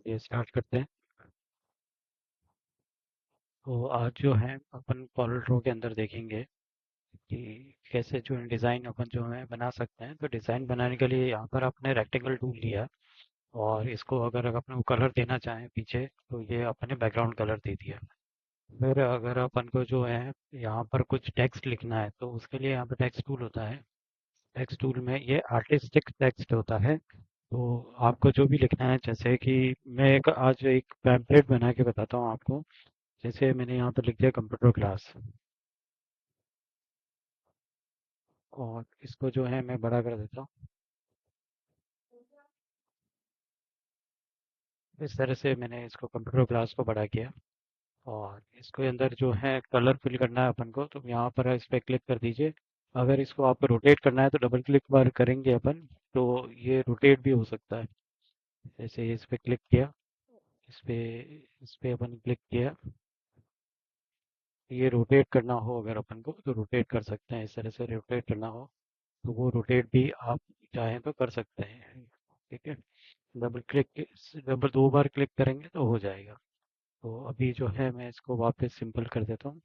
ये स्टार्ट करते हैं। तो आज जो है अपन कॉर्ल ड्रॉ के अंदर देखेंगे कि कैसे जो डिज़ाइन अपन जो है बना सकते हैं। तो डिज़ाइन बनाने के लिए यहाँ पर आपने रेक्टेंगल टूल लिया और इसको अगर अपन को कलर देना चाहें पीछे तो ये अपने बैकग्राउंड कलर दे दिया। फिर अगर अपन को जो है यहाँ पर कुछ टेक्स्ट लिखना है तो उसके लिए यहाँ पर टेक्स्ट टूल होता है। टेक्स्ट टूल में ये आर्टिस्टिक टेक्स्ट होता है। तो आपको जो भी लिखना है, जैसे कि मैं एक आज एक पैम्पलेट बना के बताता हूँ आपको। जैसे मैंने यहाँ पर लिख दिया कंप्यूटर क्लास और इसको जो है मैं बड़ा कर देता हूँ। इस तरह से मैंने इसको कंप्यूटर क्लास को बड़ा किया और इसके अंदर जो है कलर फिल करना है अपन को, तो यहाँ पर इस पर क्लिक कर दीजिए। अगर इसको आपको रोटेट करना है तो डबल क्लिक बार करेंगे अपन, तो ये रोटेट भी हो सकता है। जैसे इस पे क्लिक किया, इस पे इस पे अपन क्लिक किया, ये रोटेट करना हो अगर अपन को तो रोटेट कर सकते हैं। इस तरह से रोटेट करना हो तो वो रोटेट भी आप चाहें तो कर सकते हैं। ठीक है, डबल क्लिक डबल दो बार क्लिक करेंगे तो हो जाएगा। तो अभी जो है मैं इसको वापस सिंपल कर देता हूँ।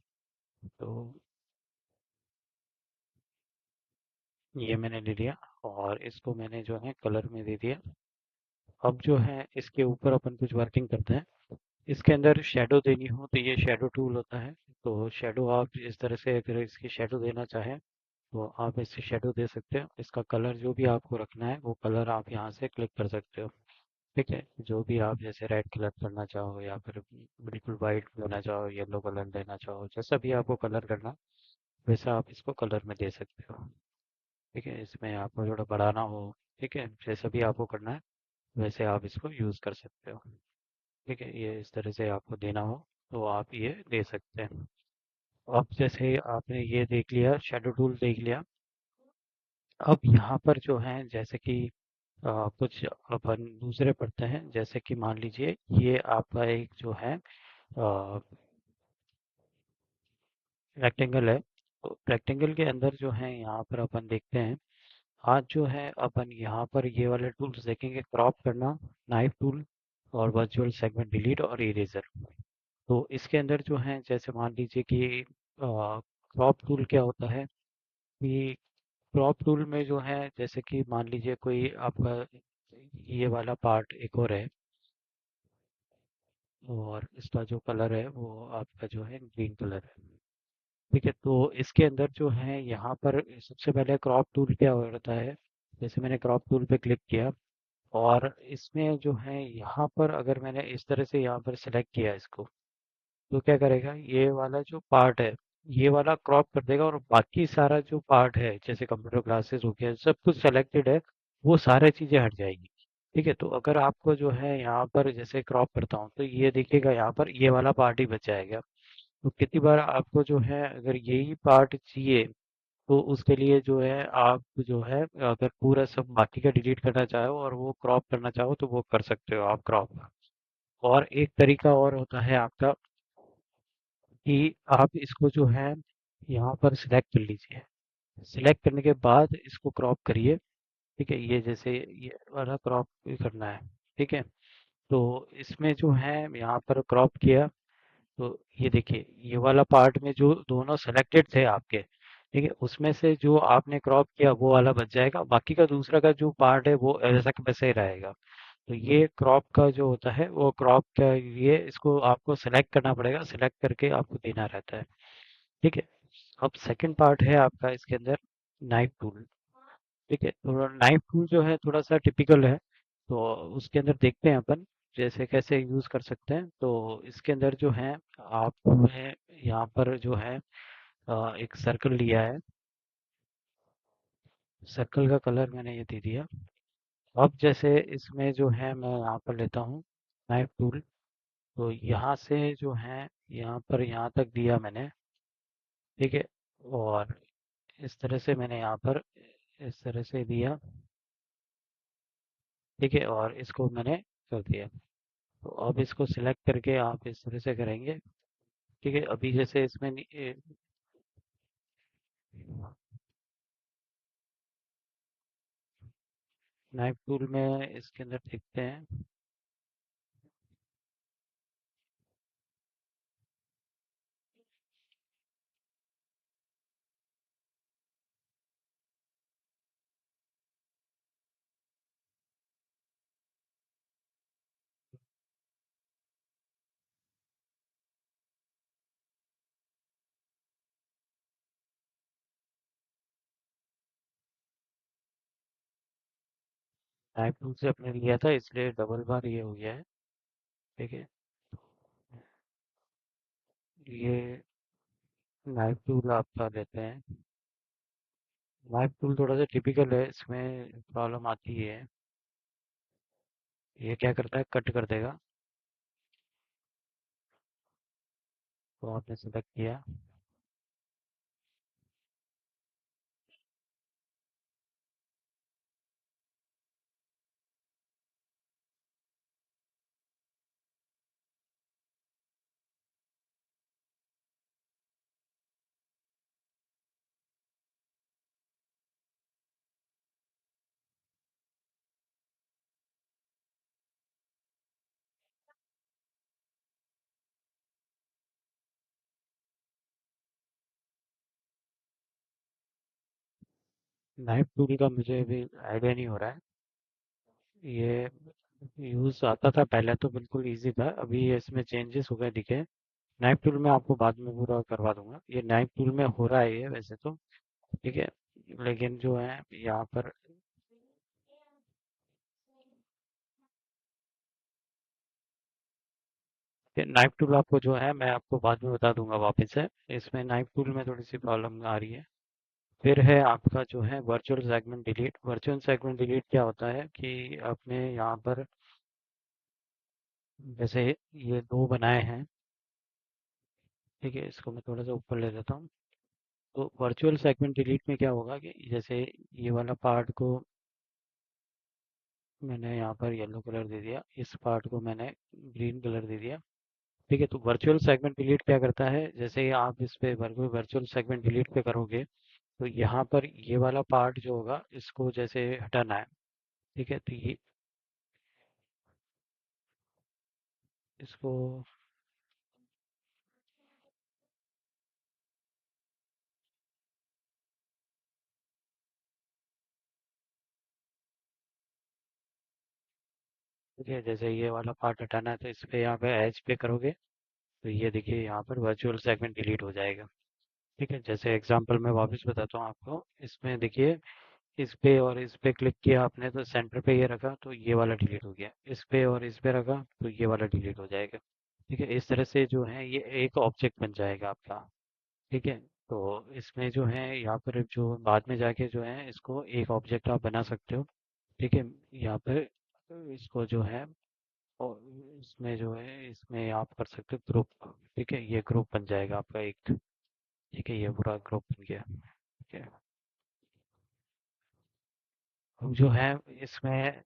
तो ये मैंने ले लिया और इसको मैंने जो है कलर में दे दिया। अब जो है इसके ऊपर अपन कुछ वर्किंग करते हैं। इसके अंदर शेडो देनी हो तो ये शेडो टूल होता है। तो शेडो आप इस तरह से अगर इसकी शेडो देना चाहें तो आप इससे शेडो दे सकते हो। इसका कलर जो भी आपको रखना है वो कलर आप यहाँ से क्लिक कर सकते हो। ठीक है, जो भी आप जैसे रेड कलर करना चाहो या फिर बिल्कुल वाइट देना चाहो, येलो कलर देना चाहो, जैसा भी आपको कलर करना वैसा आप इसको कलर में दे सकते हो। ठीक है, इसमें आपको थोड़ा बढ़ाना हो, ठीक है, जैसा भी आपको करना है वैसे आप इसको यूज़ कर सकते हो। ठीक है, ये इस तरह से आपको देना हो तो आप ये दे सकते हैं। अब जैसे आपने ये देख लिया, शेडो टूल देख लिया। अब यहाँ पर जो है जैसे कि कुछ अपन दूसरे पढ़ते हैं। जैसे कि मान लीजिए ये आपका एक जो है रेक्टेंगल है। तो रेक्टेंगल के अंदर जो है यहाँ पर अपन देखते हैं। आज जो है अपन यहाँ पर ये वाले टूल्स देखेंगे, क्रॉप करना, नाइफ टूल और वर्चुअल सेगमेंट डिलीट और इरेजर। तो इसके अंदर जो है जैसे मान लीजिए कि क्रॉप टूल क्या होता है कि क्रॉप टूल में जो है जैसे कि मान लीजिए कोई आपका ये वाला पार्ट एक और है और इसका जो कलर है वो आपका जो है ग्रीन कलर है। ठीक है, तो इसके अंदर जो है यहाँ पर सबसे पहले क्रॉप टूल क्या होता है। जैसे मैंने क्रॉप टूल पे क्लिक किया और इसमें जो है यहाँ पर अगर मैंने इस तरह से यहाँ पर सिलेक्ट किया इसको, तो क्या करेगा, ये वाला जो पार्ट है ये वाला क्रॉप कर देगा और बाकी सारा जो पार्ट है जैसे कंप्यूटर क्लासेस हो गया, सब कुछ सेलेक्टेड है, वो सारी चीजें हट जाएगी। ठीक है, तो अगर आपको जो है यहाँ पर जैसे क्रॉप करता हूँ तो ये देखिएगा यहाँ पर ये वाला पार्ट ही बच जाएगा। तो कितनी बार आपको जो है अगर यही पार्ट चाहिए तो उसके लिए जो है आप जो है अगर पूरा सब बाकी का डिलीट करना चाहो और वो क्रॉप करना चाहो तो वो कर सकते हो आप क्रॉप। और एक तरीका और होता है आपका कि आप इसको जो है यहाँ पर सिलेक्ट कर लीजिए। सिलेक्ट करने के बाद इसको क्रॉप करिए। ठीक है, ये जैसे ये वाला क्रॉप करना है। ठीक है, तो इसमें जो है यहाँ पर क्रॉप किया तो ये देखिए ये वाला पार्ट में जो दोनों सेलेक्टेड थे आपके, ठीक है, उसमें से जो आपने क्रॉप किया वो वाला बच जाएगा, बाकी का दूसरा का जो पार्ट है वो ऐसा का वैसे ही रहेगा। तो ये क्रॉप का जो होता है वो क्रॉप का ये इसको आपको सेलेक्ट करना पड़ेगा, सेलेक्ट करके आपको देना रहता है। ठीक है, अब सेकंड पार्ट है आपका इसके अंदर नाइफ टूल। ठीक है, तो नाइफ टूल जो है थोड़ा सा टिपिकल है, तो उसके अंदर देखते हैं अपन जैसे कैसे यूज कर सकते हैं। तो इसके अंदर जो है आपने यहाँ पर जो है एक सर्कल लिया है। सर्कल का कलर मैंने ये दे दिया। अब जैसे इसमें जो है मैं यहाँ पर लेता हूँ नाइफ टूल। तो यहाँ से जो है यहाँ पर यहाँ तक दिया मैंने। ठीक है, और इस तरह से मैंने यहाँ पर इस तरह से दिया। ठीक है, और इसको मैंने कर दिया। तो अब इसको सिलेक्ट करके आप इस तरह से करेंगे। ठीक है, अभी जैसे इसमें नाइफ टूल में इसके अंदर देखते हैं। नाइफ टूल से अपने लिया था इसलिए डबल बार ये हो गया है। ठीक है, ये नाइफ टूल आपका लेते हैं। नाइफ टूल थोड़ा सा टिपिकल है, इसमें प्रॉब्लम आती है। ये क्या करता है, कट कर देगा। तो आपने सेलेक्ट किया। नाइफ टूल का मुझे अभी आइडिया नहीं हो रहा है। ये यूज़ आता था पहले तो बिल्कुल इजी था, अभी ये इसमें चेंजेस हो गए दिखे। नाइफ टूल में आपको बाद में पूरा करवा दूंगा, ये नाइफ टूल में हो रहा है ये वैसे तो। ठीक है, लेकिन जो है यहाँ पर नाइफ टूल आपको जो है मैं आपको बाद में बता दूंगा वापस से। इसमें नाइफ टूल में थोड़ी सी प्रॉब्लम आ रही है। फिर है आपका जो है virtual segment delete. Virtual segment delete क्या होता है कि आपने यहाँ पर जैसे ये दो बनाए हैं। ठीक है, इसको मैं थोड़ा सा ऊपर ले लेता हूँ। तो वर्चुअल सेगमेंट डिलीट में क्या होगा कि जैसे ये वाला पार्ट को मैंने यहाँ पर येलो कलर दे दिया, इस पार्ट को मैंने ग्रीन कलर दे दिया। ठीक है, तो वर्चुअल सेगमेंट डिलीट क्या करता है, जैसे ही आप इस पे वर्चुअल सेगमेंट डिलीट पे करोगे तो यहाँ पर ये वाला पार्ट जो होगा इसको जैसे हटाना है। ठीक है, तो ये इसको ठीक है, जैसे ये वाला पार्ट हटाना है तो इस पे यहाँ पे एज पे करोगे तो ये देखिए यहाँ पर वर्चुअल सेगमेंट डिलीट हो जाएगा। ठीक है, जैसे एग्जांपल मैं वापस बताता हूँ आपको। इसमें देखिए, इस पे और इस पे क्लिक किया आपने तो सेंटर पे ये रखा तो ये वाला डिलीट हो गया, इस पे और इस पे रखा तो ये वाला डिलीट हो जाएगा। ठीक है, इस तरह से जो है ये एक ऑब्जेक्ट बन जाएगा आपका। ठीक है, तो इसमें जो है यहाँ पर जो बाद में जाके जो है इसको एक ऑब्जेक्ट आप बना सकते हो। ठीक है, यहाँ पर इसको जो है और इसमें जो है इसमें आप कर सकते हो ग्रुप। ठीक है, ये ग्रुप बन जाएगा आपका एक। ठीक है, ये पूरा ग्रुप बन गया। ठीक है, अब जो है इसमें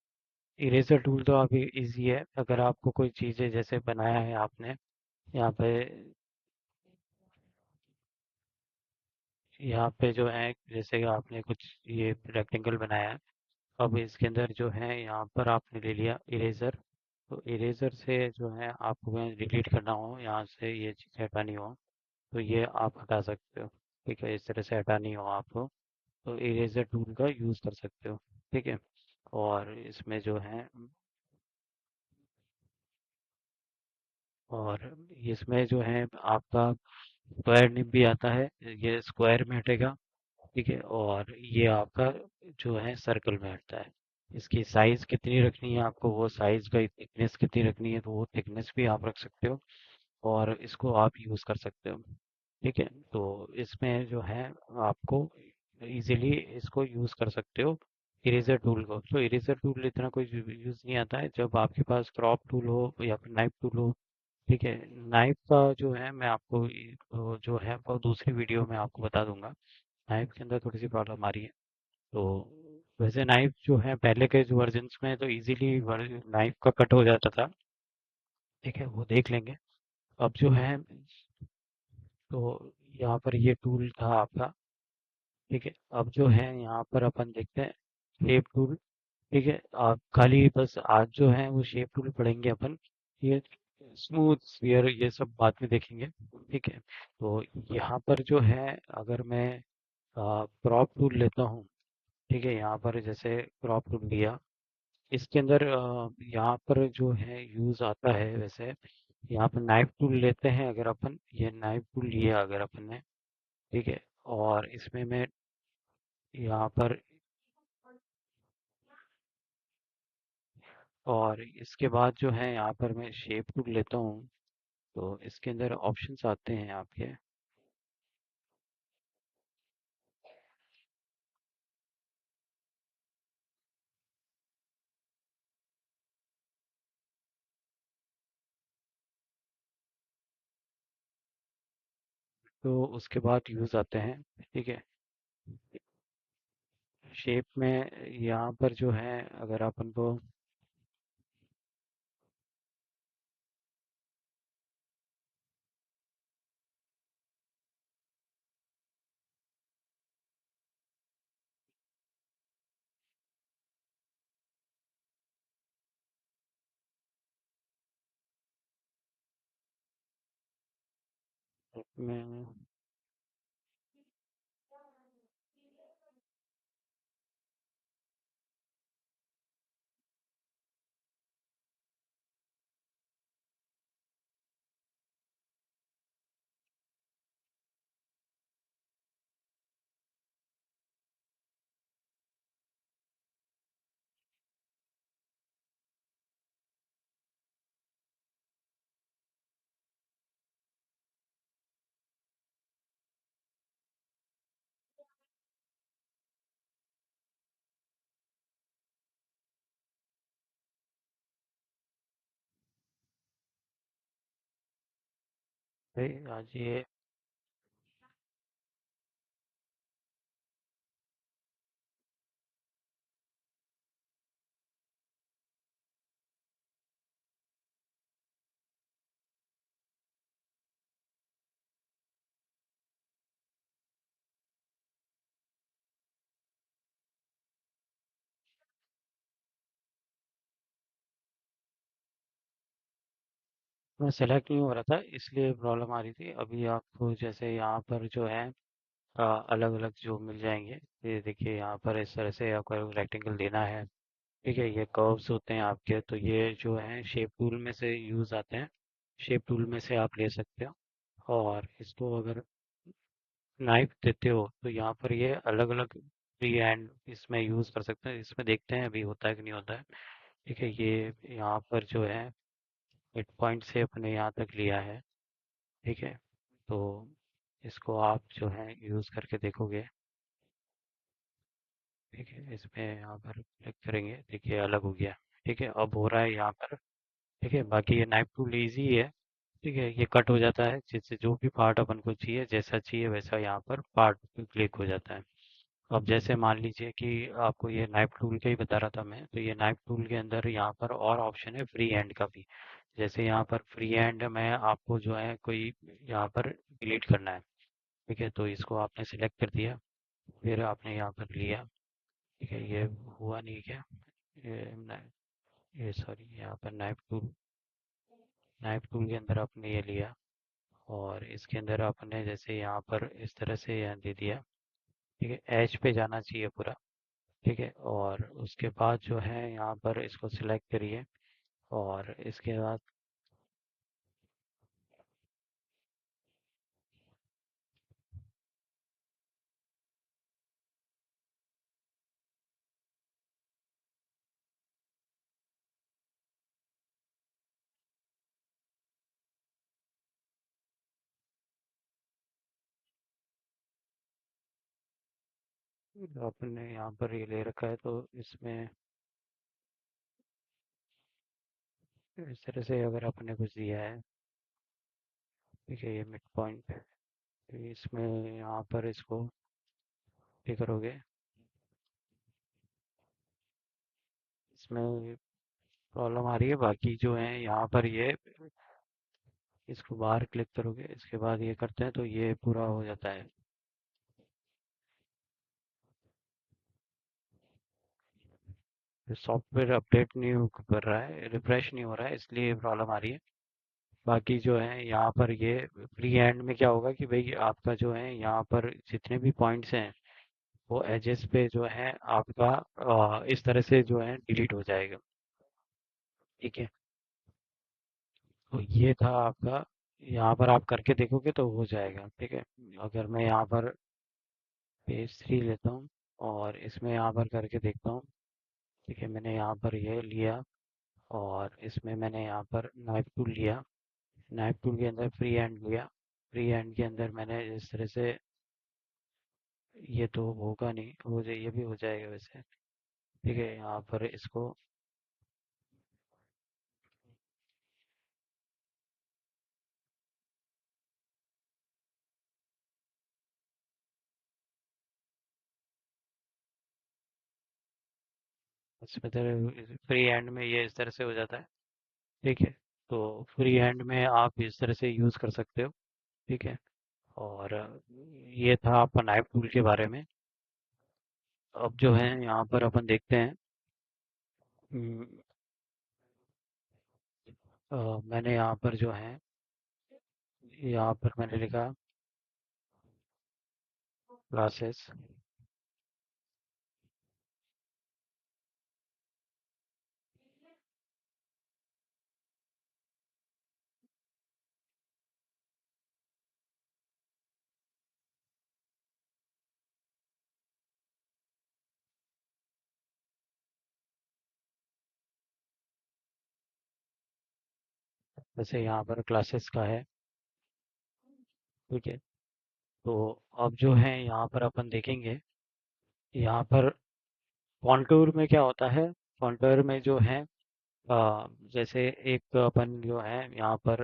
इरेजर टूल तो अभी इजी है। अगर आपको कोई चीज़ें जैसे बनाया है आपने यहाँ पे, यहाँ पे जो है जैसे कि आपने कुछ ये रेक्टेंगल बनाया है, अब इसके अंदर जो है यहाँ पर आपने ले लिया इरेजर। तो इरेजर से जो है आपको डिलीट करना हो, यहाँ से ये चीज़ हटानी हो तो ये आप हटा सकते हो। ठीक है, इस तरह से हटानी हो आपको तो इरेजर टूल का यूज़ कर सकते हो। ठीक है, और इसमें जो है और इसमें जो है आपका स्क्वायर निब भी आता है, ये स्क्वायर में हटेगा। ठीक है, और ये आपका जो है सर्कल में हटता है। इसकी साइज कितनी रखनी है आपको, वो साइज का थिकनेस कितनी रखनी है तो वो थिकनेस भी आप रख सकते हो और इसको आप यूज़ कर सकते हो। ठीक है, तो इसमें जो है आपको इजीली इसको यूज़ कर सकते हो इरेजर टूल को। तो इरेजर टूल इतना कोई यूज़ नहीं आता है जब आपके पास क्रॉप टूल हो या फिर नाइफ टूल हो। ठीक है, नाइफ का जो है मैं आपको वो जो है वो दूसरी वीडियो में आपको बता दूंगा। नाइफ के अंदर थोड़ी सी प्रॉब्लम आ रही है। तो वैसे नाइफ जो है पहले के जो वर्जन्स में तो इजीली नाइफ का कट हो जाता था। ठीक है, वो देख लेंगे। अब जो है तो यहाँ पर ये टूल था आपका। ठीक है, अब जो है यहाँ पर अपन देखते हैं शेप टूल। ठीक है, आप खाली बस आज जो है वो शेप टूल पढ़ेंगे अपन। ये स्मूथ स्फीयर ये सब बाद में देखेंगे। ठीक है, तो यहाँ पर जो है अगर मैं क्रॉप टूल लेता हूँ। ठीक है, यहाँ पर जैसे क्रॉप टूल लिया, इसके अंदर यहाँ पर जो है यूज आता है वैसे। यहाँ पर नाइफ टूल लेते हैं अगर अपन, ये नाइफ टूल लिया अगर अपन ने। ठीक है, और इसमें मैं यहाँ पर और इसके बाद जो है यहाँ पर मैं शेप टूल लेता हूँ। तो इसके अंदर ऑप्शंस आते हैं आपके। तो उसके बाद यूज़ आते हैं। ठीक है। शेप में यहाँ पर जो है, अगर अपन को में भाई आज ये मैं सेलेक्ट नहीं हो रहा था, इसलिए प्रॉब्लम आ रही थी। अभी आपको जैसे यहाँ पर जो है अलग अलग जो मिल जाएंगे। ये देखिए, यहाँ पर इस तरह से आपको रेक्टेंगल देना है। ठीक है, ये कर्व्स होते हैं आपके, तो ये जो है शेप टूल में से यूज आते हैं। शेप टूल में से आप ले सकते हो। और इसको अगर नाइफ देते हो तो यहाँ पर ये अलग अलग फ्री हैंड इसमें यूज कर सकते हैं। इसमें देखते हैं अभी होता है कि नहीं होता है। ठीक है, ये यहाँ पर जो है मिड पॉइंट से अपने यहाँ तक लिया है। ठीक है, तो इसको आप जो है यूज करके देखोगे। ठीक है, इसमें यहाँ पर क्लिक करेंगे, देखिए अलग हो गया। ठीक है, अब हो रहा है यहाँ पर। ठीक है, बाकी ये नाइफ टूल ईजी है। ठीक है, ये कट हो जाता है, जिससे जो भी पार्ट अपन को चाहिए, जैसा चाहिए वैसा यहाँ पर पार्ट क्लिक हो जाता है। अब जैसे मान लीजिए कि आपको ये नाइफ टूल का ही बता रहा था मैं, तो ये नाइफ टूल के अंदर यहाँ पर और ऑप्शन है फ्री हैंड का भी। जैसे यहाँ पर फ्री हैंड में आपको जो है कोई यहाँ पर डिलीट करना है। ठीक है, तो इसको आपने सिलेक्ट कर दिया, फिर आपने यहाँ पर लिया। ठीक है, ये हुआ नहीं क्या? ये ये सॉरी, यहाँ पर नाइफ टूल के अंदर आपने ये लिया, और इसके अंदर आपने जैसे यहाँ पर इस तरह से यहाँ दे दिया। ठीक है, एज पे जाना चाहिए पूरा। ठीक है, और उसके बाद जो है यहाँ पर इसको सिलेक्ट करिए, और इसके बाद आपने यहाँ पर ये ले रखा है, तो इसमें इस तरह से अगर आपने कुछ दिया है। ठीक है, ये मिड पॉइंट, इसमें यहाँ पर इसको ये करोगे। इसमें प्रॉब्लम आ रही है, बाकी जो है यहाँ पर ये इसको बाहर क्लिक करोगे, इसके बाद ये करते हैं तो ये पूरा हो जाता है। सॉफ्टवेयर अपडेट नहीं कर रहा है, रिफ्रेश नहीं हो रहा है, इसलिए प्रॉब्लम आ रही है। बाकी जो है यहाँ पर ये फ्री हैंड में क्या होगा कि भाई आपका जो है यहाँ पर जितने भी पॉइंट्स हैं, वो एजेस पे जो है आपका इस तरह से जो है डिलीट हो जाएगा। ठीक है, तो ये था आपका। यहाँ पर आप करके देखोगे तो हो जाएगा। ठीक है, अगर मैं यहाँ पर पेज 3 लेता हूँ और इसमें यहाँ पर करके देखता हूँ। ठीक है, मैंने यहाँ पर ये लिया, और इसमें मैंने यहाँ पर नाइफ टूल लिया। नाइफ टूल के अंदर फ्री हैंड लिया। फ्री हैंड के अंदर मैंने इस तरह से, ये तो होगा नहीं, हो जाए, ये भी हो जाएगा वैसे। ठीक है, यहाँ पर इसको इसमें तरह फ्री हैंड में ये इस तरह से हो जाता है। ठीक है, तो फ्री हैंड में आप इस तरह से यूज़ कर सकते हो। ठीक है, और ये था आपका नाइफ टूल के बारे में। अब जो है यहाँ पर अपन देखते हैं। हम्म, मैंने यहाँ पर जो है, यहाँ पर मैंने लिखा क्लासेस। जैसे यहाँ पर क्लासेस का है। ठीक है, तो अब जो है यहाँ पर अपन देखेंगे, यहाँ पर कॉन्टूर में क्या होता है। कॉन्टूर में जो है, जैसे एक अपन जो है यहाँ पर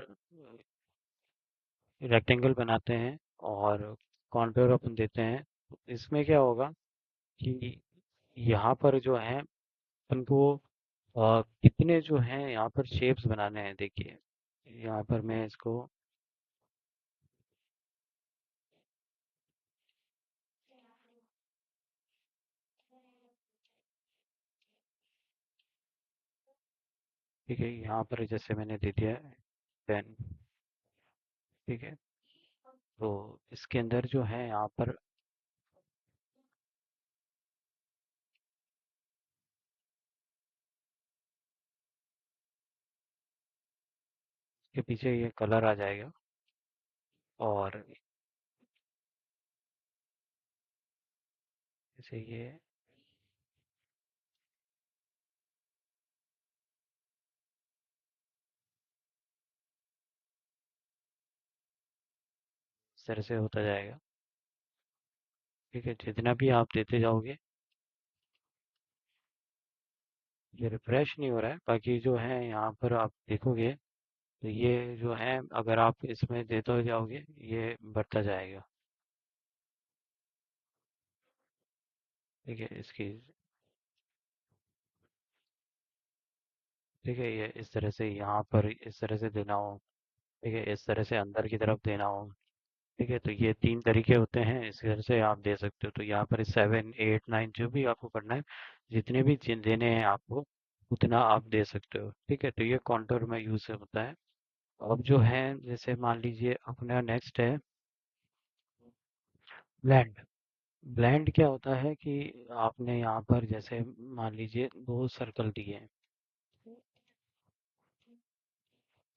रेक्टेंगल बनाते हैं और कॉन्टूर अपन देते हैं। तो इसमें क्या होगा कि यहाँ पर जो है अपन को कितने जो हैं यहाँ पर शेप्स बनाने हैं, देखिए। यहाँ पर मैं इसको, ठीक है, यहाँ पर जैसे मैंने दे दिया है 10। ठीक है, तो इसके अंदर जो है यहाँ पर इसके पीछे ये कलर आ जाएगा। और जैसे ये इस तरह से होता जाएगा। ठीक है, जितना भी आप देते जाओगे, ये रिफ्रेश नहीं हो रहा है, बाकी जो है यहाँ पर आप देखोगे तो ये जो है, अगर आप इसमें देते जाओगे ये बढ़ता जाएगा। ठीक है, इसकी, ठीक है, ये इस तरह से यहाँ पर इस तरह से देना हो। ठीक है, इस तरह से अंदर की तरफ देना हो। ठीक है, तो ये 3 तरीके होते हैं, इस तरह से आप दे सकते हो। तो यहाँ पर 7 8 9 जो भी आपको करना है, जितने भी चिन्ह देने हैं आपको, उतना आप दे सकते हो। ठीक है, तो ये कॉन्टूर में यूज होता है। अब जो है, जैसे मान लीजिए अपना नेक्स्ट है ब्लेंड। ब्लेंड क्या होता है कि आपने यहाँ पर जैसे मान लीजिए 2 सर्कल दिए हैं।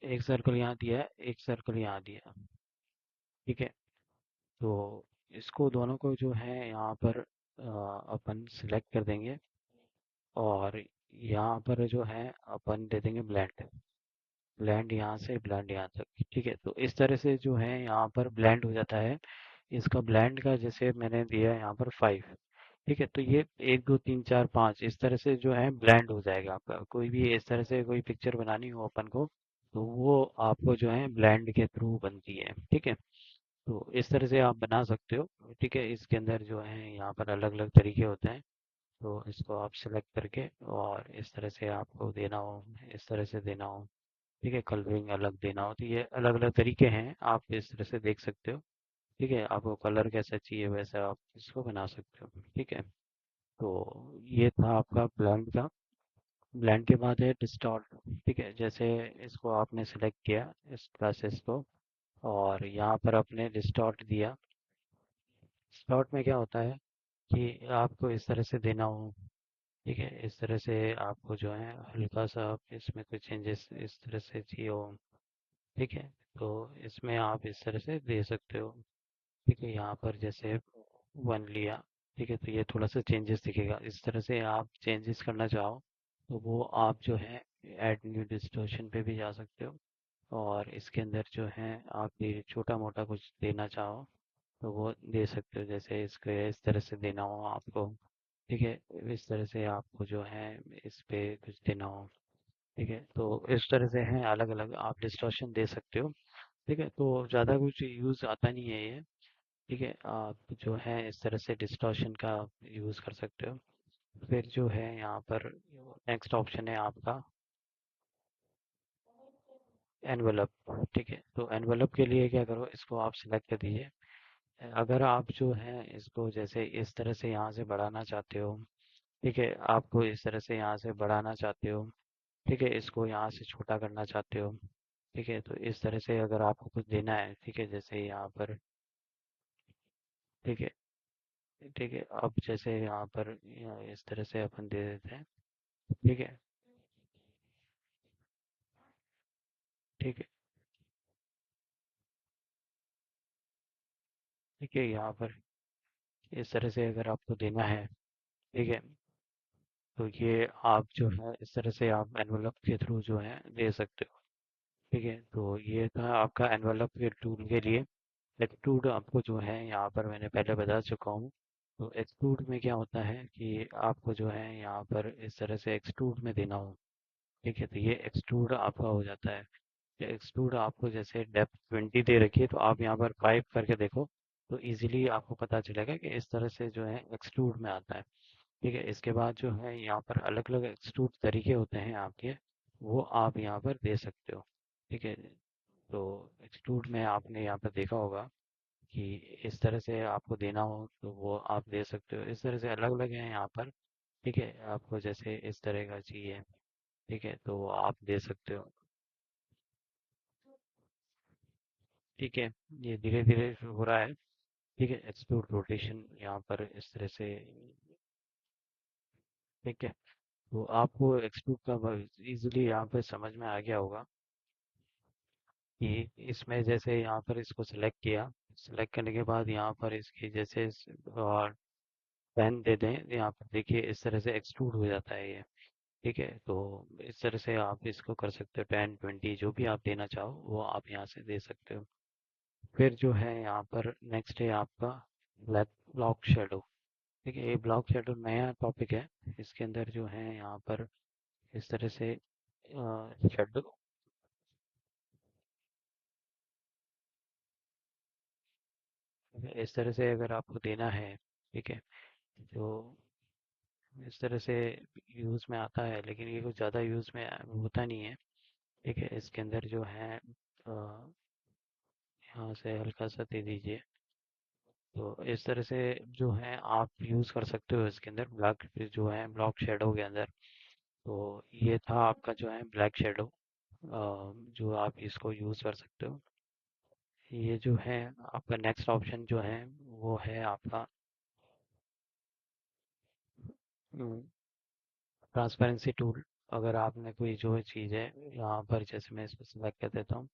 एक सर्कल यहाँ दिया है, एक सर्कल यहाँ दिया है। ठीक है, तो इसको दोनों को जो है यहाँ पर अपन सिलेक्ट कर देंगे। और यहाँ पर जो है अपन दे देंगे ब्लेंड। ब्लेंड यहाँ से ब्लेंड यहाँ तक। ठीक है, तो इस तरह से जो है यहाँ पर ब्लेंड हो जाता है। इसका ब्लेंड का जैसे मैंने दिया है यहाँ पर 5। ठीक है, तो ये 1 2 3 4 5 इस तरह से जो है ब्लेंड हो जाएगा। आपका कोई भी इस तरह से कोई पिक्चर बनानी हो अपन को, तो वो आपको जो है ब्लेंड के थ्रू बनती है। ठीक है, तो इस तरह से आप बना सकते हो। ठीक है, इसके अंदर जो है यहाँ पर अलग अलग तरीके होते हैं। तो इसको आप सेलेक्ट करके और इस तरह से आपको देना हो, इस तरह से देना हो। ठीक है, कलरिंग अलग देना हो, तो ये अलग अलग तरीके हैं, आप इस तरह से देख सकते हो। ठीक है, आपको कलर कैसा चाहिए वैसा आप इसको बना सकते हो। ठीक है, तो ये था आपका ब्लेंड का। ब्लेंड के बाद है डिस्टॉर्ट। ठीक है, जैसे इसको आपने सेलेक्ट किया इस क्लासेस को, और यहाँ पर आपने डिस्टॉर्ट दिया। डिस्टॉर्ट में क्या होता है कि आपको इस तरह से देना हो। ठीक है, इस तरह से आपको जो है हल्का सा आप इसमें कुछ चेंजेस इस तरह से चाहिए हो। ठीक है, तो इसमें आप इस तरह से दे सकते हो। ठीक है, यहाँ पर जैसे 1 लिया। ठीक है, तो ये थोड़ा सा चेंजेस दिखेगा। इस तरह से आप चेंजेस करना चाहो तो वो आप जो है ऐड न्यू डिस्टॉर्शन पे भी जा सकते हो। और इसके अंदर जो है आप ये छोटा मोटा कुछ देना चाहो तो वो दे सकते हो, जैसे इसको इस तरह से देना हो आपको। ठीक है, इस तरह से आपको जो है इस पे कुछ देना हो। ठीक है, तो इस तरह से है अलग अलग आप डिस्टॉर्शन दे सकते हो। ठीक है, तो ज़्यादा कुछ यूज़ आता नहीं है ये। ठीक है, आप जो है इस तरह से डिस्टॉर्शन का यूज़ कर सकते हो। फिर जो है यहाँ पर नेक्स्ट ऑप्शन है आपका एनवेलप। ठीक है, तो एनवेलप के लिए क्या करो, इसको आप सिलेक्ट कर दीजिए। अगर आप जो है इसको जैसे इस तरह से यहाँ से बढ़ाना चाहते हो, ठीक है, आपको इस तरह से यहाँ से बढ़ाना चाहते हो, ठीक है, इसको यहाँ से छोटा करना चाहते हो, ठीक है, तो इस तरह से अगर आपको कुछ देना है, ठीक है, जैसे यहाँ पर, ठीक है, ठीक है, अब जैसे यहाँ पर इस तरह से अपन दे देते हैं। ठीक है, ठीक है, ठीक है, यहाँ पर इस तरह से अगर आपको देना है, ठीक है, तो ये आप जो है इस तरह से आप एनवलप के थ्रू जो है दे सकते हो। ठीक है, तो ये था आपका एनवलप के टूल के लिए। एक्सट्रूड आपको जो है यहाँ पर मैंने पहले बता चुका हूँ। तो एक्सट्रूड में क्या होता है कि आपको जो है यहाँ पर इस तरह से एक्सट्रूड में देना हो। ठीक है, तो ये एक्सट्रूड आपका हो जाता है। एक्सट्रूड आपको जैसे डेप्थ 20 दे रखी है, तो आप यहाँ पर 5 करके देखो, तो इजीली आपको पता चलेगा कि इस तरह से जो है एक्सट्रूड में आता है। ठीक है, इसके बाद जो है यहाँ पर अलग अलग एक्सट्रूड तरीके होते हैं आपके, वो आप यहाँ पर दे सकते हो। ठीक है, तो एक्सट्रूड में आपने यहाँ पर देखा होगा कि इस तरह से आपको देना हो तो वो आप दे सकते हो। इस तरह से अलग अलग हैं यहाँ पर। ठीक है, आपको जैसे इस तरह का चाहिए, ठीक है, तो वो आप दे सकते हो। ठीक है, ये धीरे धीरे हो रहा है। ठीक है, एक्सट्रूड रोटेशन यहाँ पर इस तरह से। ठीक है, तो आपको एक्सट्रूड का इजीली यहाँ पे समझ में आ गया होगा कि इसमें जैसे यहाँ पर इसको सिलेक्ट किया, सिलेक्ट करने के बाद यहाँ पर इसकी जैसे पेन दे दें, यहाँ पर देखिए इस तरह से एक्सट्रूड हो जाता है ये। ठीक है, तो इस तरह से आप इसको कर सकते हो, 10 20 जो भी आप देना चाहो वो आप यहाँ से दे सकते हो। फिर जो है यहाँ पर नेक्स्ट है आपका ब्लैक ब्लॉक शेडो। ठीक है, ये ब्लॉक शेडो नया टॉपिक है। इसके अंदर जो है यहाँ पर इस तरह से शेडो, इस तरह से अगर आपको देना है, ठीक है, तो इस तरह से यूज़ में आता है, लेकिन ये कुछ ज़्यादा यूज़ में होता नहीं है। ठीक है, इसके अंदर जो है यहाँ से हल्का सा दे दीजिए। तो इस तरह से जो है आप यूज़ कर सकते हो इसके अंदर ब्लैक जो है ब्लॉक शेडो के अंदर। तो ये था आपका जो है ब्लैक शेडो, जो आप इसको यूज़ कर सकते हो। ये जो है आपका नेक्स्ट ऑप्शन जो है वो है आपका ट्रांसपेरेंसी टूल। अगर आपने कोई जो चीज़ है यहाँ पर, जैसे मैं इसको सिलेक्ट कर देता हूँ,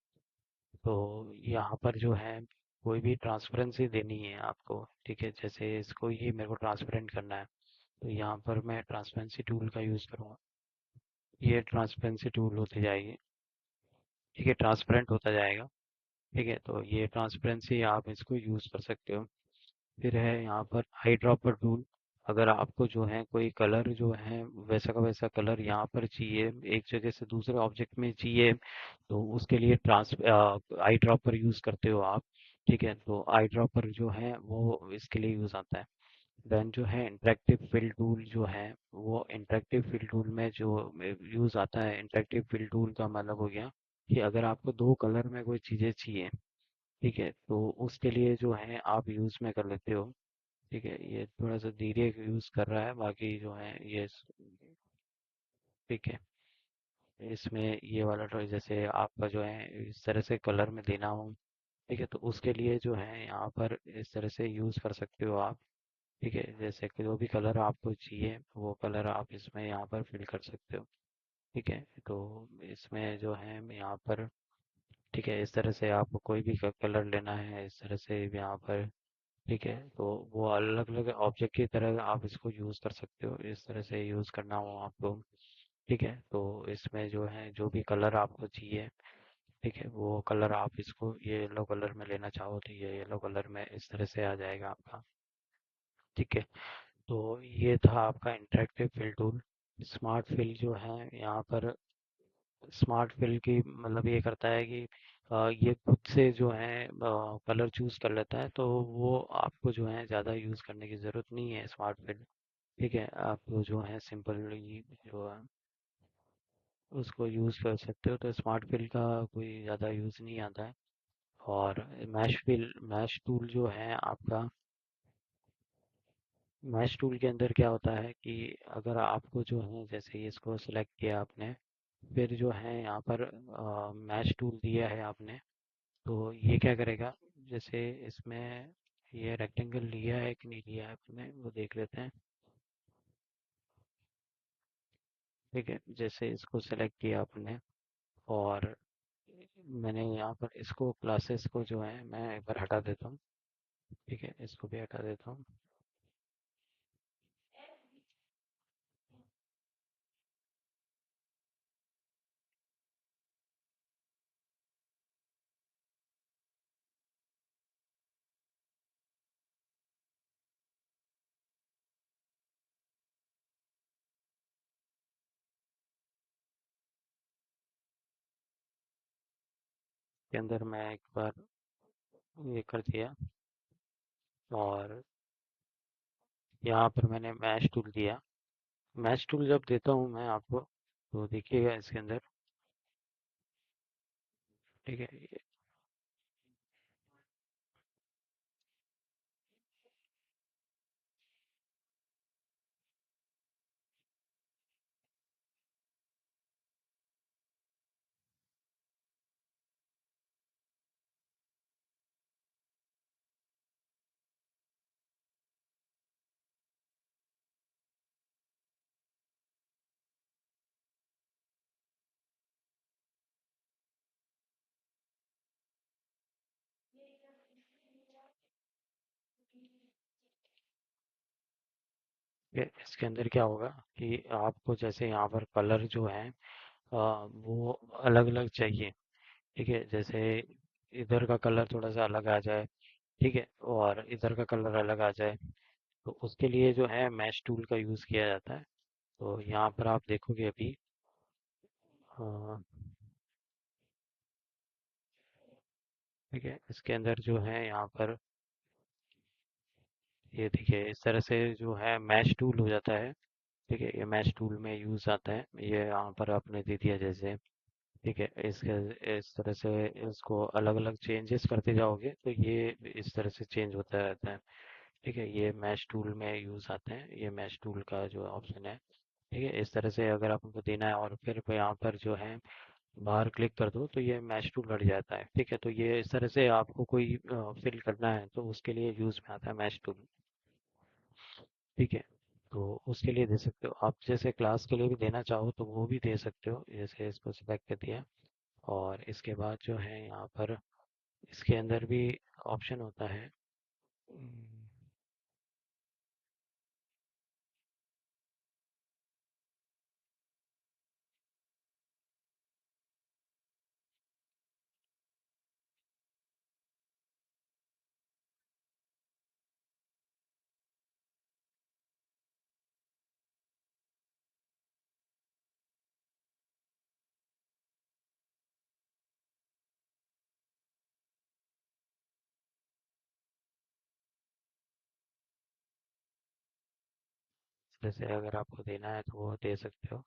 तो यहाँ पर जो है कोई भी ट्रांसपेरेंसी देनी है आपको। ठीक है, जैसे इसको ये मेरे को ट्रांसपेरेंट करना है, तो यहाँ पर मैं ट्रांसपेरेंसी टूल का यूज़ करूँगा। ये ट्रांसपेरेंसी टूल होती जाएगी। ठीक है, ट्रांसपेरेंट होता जाएगा। ठीक है, तो ये ट्रांसपेरेंसी आप इसको यूज़ कर सकते हो। फिर है यहाँ पर आई ड्रॉपर टूल। अगर आपको जो है कोई कलर जो है वैसा का वैसा कलर यहाँ पर चाहिए, एक जगह से दूसरे ऑब्जेक्ट में चाहिए, तो उसके लिए ट्रांस आई ड्रॉपर यूज़ करते हो आप। ठीक है, तो आई ड्रॉपर जो है वो इसके लिए यूज़ आता है। देन जो है इंटरेक्टिव फिल टूल जो है, वो इंटरेक्टिव फिल टूल में जो यूज़ आता है, इंटरेक्टिव फिल टूल का मतलब हो गया कि अगर आपको दो कलर में कोई चीज़ें चाहिए, ठीक है, तो उसके लिए जो है आप यूज़ में कर लेते हो। ठीक है, ये थोड़ा सा धीरे यूज़ कर रहा है, बाकी जो है ये ठीक है। इसमें ये वाला तो जैसे आपका जो है इस तरह से कलर में देना हो, ठीक है, तो उसके लिए जो है यहाँ पर इस तरह से यूज़ कर सकते हो आप। ठीक है, जैसे कि जो भी कलर आपको चाहिए वो कलर आप इसमें यहाँ पर फिल कर सकते हो। ठीक है, तो इसमें जो है यहाँ पर, ठीक है, इस तरह से आपको कोई भी कलर लेना है इस तरह से यहाँ पर। ठीक है, तो वो अलग अलग ऑब्जेक्ट की तरह आप इसको यूज़ कर सकते हो, इस तरह से यूज़ करना हो आपको। ठीक है, तो इसमें जो है जो भी कलर आपको चाहिए, ठीक है, वो कलर आप इसको ये येलो कलर में लेना चाहो तो ये येलो कलर में इस तरह से आ जाएगा आपका। ठीक है, तो ये था आपका interactive fill tool. Smart fill जो है यहाँ पर, स्मार्ट फिल की मतलब ये करता है कि ये खुद से जो है कलर चूज कर लेता है, तो वो आपको जो है ज़्यादा यूज़ करने की ज़रूरत नहीं है स्मार्ट फिल। ठीक है, आप जो है सिंपल जो है उसको यूज़ कर सकते हो, तो स्मार्ट फिल का कोई ज़्यादा यूज़ नहीं आता है। और मैश टूल जो है आपका, मैश टूल के अंदर क्या होता है कि अगर आपको जो है जैसे ही इसको सिलेक्ट किया आपने, फिर जो है यहाँ पर मैश टूल दिया है आपने, तो ये क्या करेगा, जैसे इसमें ये रेक्टेंगल लिया है कि नहीं लिया है आपने वो देख लेते हैं। ठीक है, जैसे इसको सेलेक्ट किया आपने और मैंने यहाँ पर इसको क्लासेस को जो है मैं एक बार हटा देता हूँ। ठीक है, इसको भी हटा देता हूँ। के अंदर मैं एक बार ये कर दिया और यहाँ पर मैंने मैश टूल दिया। मैश टूल जब देता हूँ मैं आपको, तो देखिएगा इसके अंदर। ठीक है, इसके अंदर क्या होगा कि आपको जैसे यहाँ पर कलर जो है वो अलग अलग चाहिए। ठीक है, जैसे इधर का कलर थोड़ा सा अलग आ जाए, ठीक है, और इधर का कलर अलग आ जाए, तो उसके लिए जो है मैश टूल का यूज़ किया जाता है। तो यहाँ पर आप देखोगे अभी अ, ठीक है, इसके अंदर जो है यहाँ पर ये देखिए इस तरह से जो है मैश टूल हो जाता है। ठीक है, ये मैश टूल में यूज़ आता है, ये यहाँ पर आपने दे दिया जैसे। ठीक है, इसके इस तरह से इसको अलग अलग चेंजेस करते जाओगे तो ये इस तरह से चेंज होता रहता है। ठीक है, ये मैश टूल में यूज़ आते हैं, ये मैश टूल का जो ऑप्शन है। ठीक है, इस तरह से अगर आपको देना है और फिर यहाँ पर जो है बाहर क्लिक कर दो तो ये मैश टूल हट जाता है। ठीक है, तो ये इस तरह से आपको कोई फिल करना है तो उसके लिए यूज़ में आता है मैश टूल। ठीक है, तो उसके लिए दे सकते हो आप, जैसे क्लास के लिए भी देना चाहो तो वो भी दे सकते हो, जैसे इसको सिलेक्ट कर दिया। और इसके बाद जो है यहाँ पर इसके अंदर भी ऑप्शन होता है। हम्म, जैसे अगर आपको देना है तो वो दे सकते हो।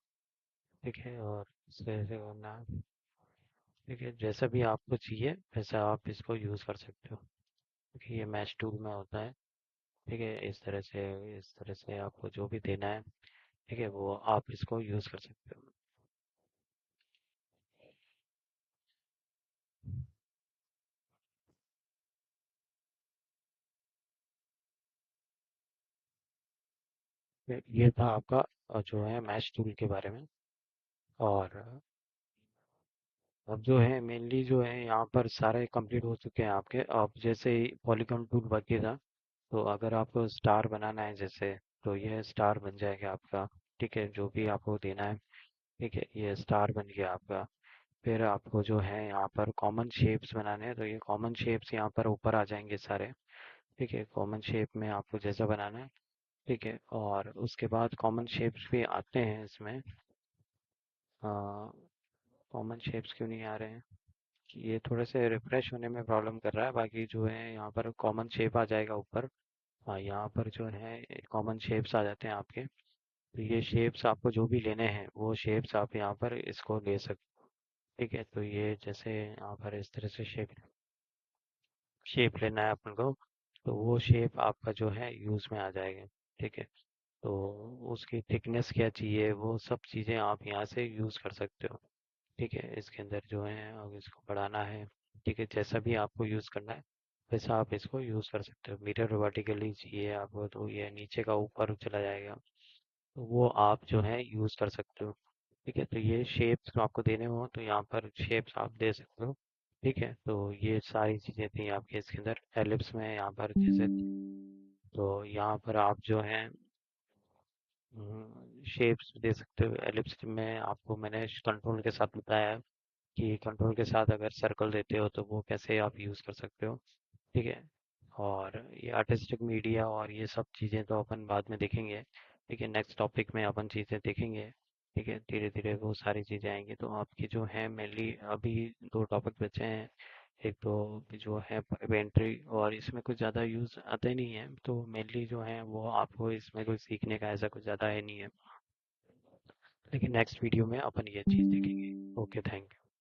ठीक है, और इस तरह से करना है। ठीक है, जैसा भी आपको चाहिए वैसा आप इसको यूज़ कर सकते हो, क्योंकि ये मैश टूल में होता है। ठीक है, इस तरह से आपको जो भी देना है, ठीक है, वो आप इसको यूज़ कर सकते हो। ये था आपका जो है मैश टूल के बारे में। और अब जो है मेनली जो है यहाँ पर सारे कंप्लीट हो चुके हैं आपके। अब जैसे ही पॉलीगॉन टूल बाकी था, तो अगर आपको स्टार बनाना है जैसे, तो ये स्टार बन जाएगा आपका। ठीक है, जो भी आपको देना है। ठीक है, ये स्टार बन गया आपका। फिर आपको जो है यहाँ पर कॉमन शेप्स बनाने हैं, तो ये कॉमन शेप्स यहाँ पर ऊपर आ जाएंगे सारे। ठीक है, कॉमन शेप में आपको जैसा बनाना है। ठीक है, और उसके बाद कॉमन शेप्स भी आते हैं इसमें। कॉमन शेप्स क्यों नहीं आ रहे हैं? ये थोड़े से रिफ्रेश होने में प्रॉब्लम कर रहा है, बाकी जो है यहाँ पर कॉमन शेप आ जाएगा ऊपर। हाँ, यहाँ पर जो है कॉमन शेप्स आ जाते हैं आपके। तो ये शेप्स आपको जो भी लेने हैं वो शेप्स आप यहाँ पर इसको ले सकते हो। ठीक है, तो ये जैसे यहाँ पर इस तरह से शेप शेप लेना है अपन को, तो वो शेप आपका जो है यूज़ में आ जाएगा। ठीक है, तो उसकी थिकनेस क्या चाहिए वो सब चीज़ें आप यहाँ से यूज़ कर सकते हो। ठीक है, इसके अंदर जो है अब इसको बढ़ाना है। ठीक है, जैसा भी आपको यूज़ करना है वैसा आप इसको यूज़ कर सकते हो। मिरर वर्टिकली चाहिए आपको तो ये नीचे का ऊपर चला जाएगा, तो वो आप जो है यूज़ कर सकते हो। ठीक है, तो ये शेप्स आपको देने हो तो यहाँ पर शेप्स आप दे सकते हो। ठीक है, तो ये सारी चीज़ें थी आपके इसके अंदर एलिप्स में। यहाँ पर जैसे तो यहाँ पर आप जो है शेप्स दे सकते हो। एलिप्स में आपको मैंने कंट्रोल के साथ बताया कि कंट्रोल के साथ अगर सर्कल देते हो तो वो कैसे आप यूज़ कर सकते हो। ठीक है, और ये आर्टिस्टिक मीडिया और ये सब चीज़ें तो अपन बाद में देखेंगे। ठीक है, नेक्स्ट टॉपिक में अपन चीज़ें देखेंगे। ठीक है, धीरे धीरे वो सारी चीज़ें आएंगी। तो आपकी जो है मेनली अभी दो टॉपिक बचे हैं। एक तो जो है इन्वेंट्री, और इसमें कुछ ज़्यादा यूज़ आता ही नहीं है, तो मेनली जो है वो आपको इसमें कुछ सीखने का ऐसा कुछ ज़्यादा है नहीं है। लेकिन नेक्स्ट वीडियो में अपन ये चीज़ देखेंगे। Okay, thank you.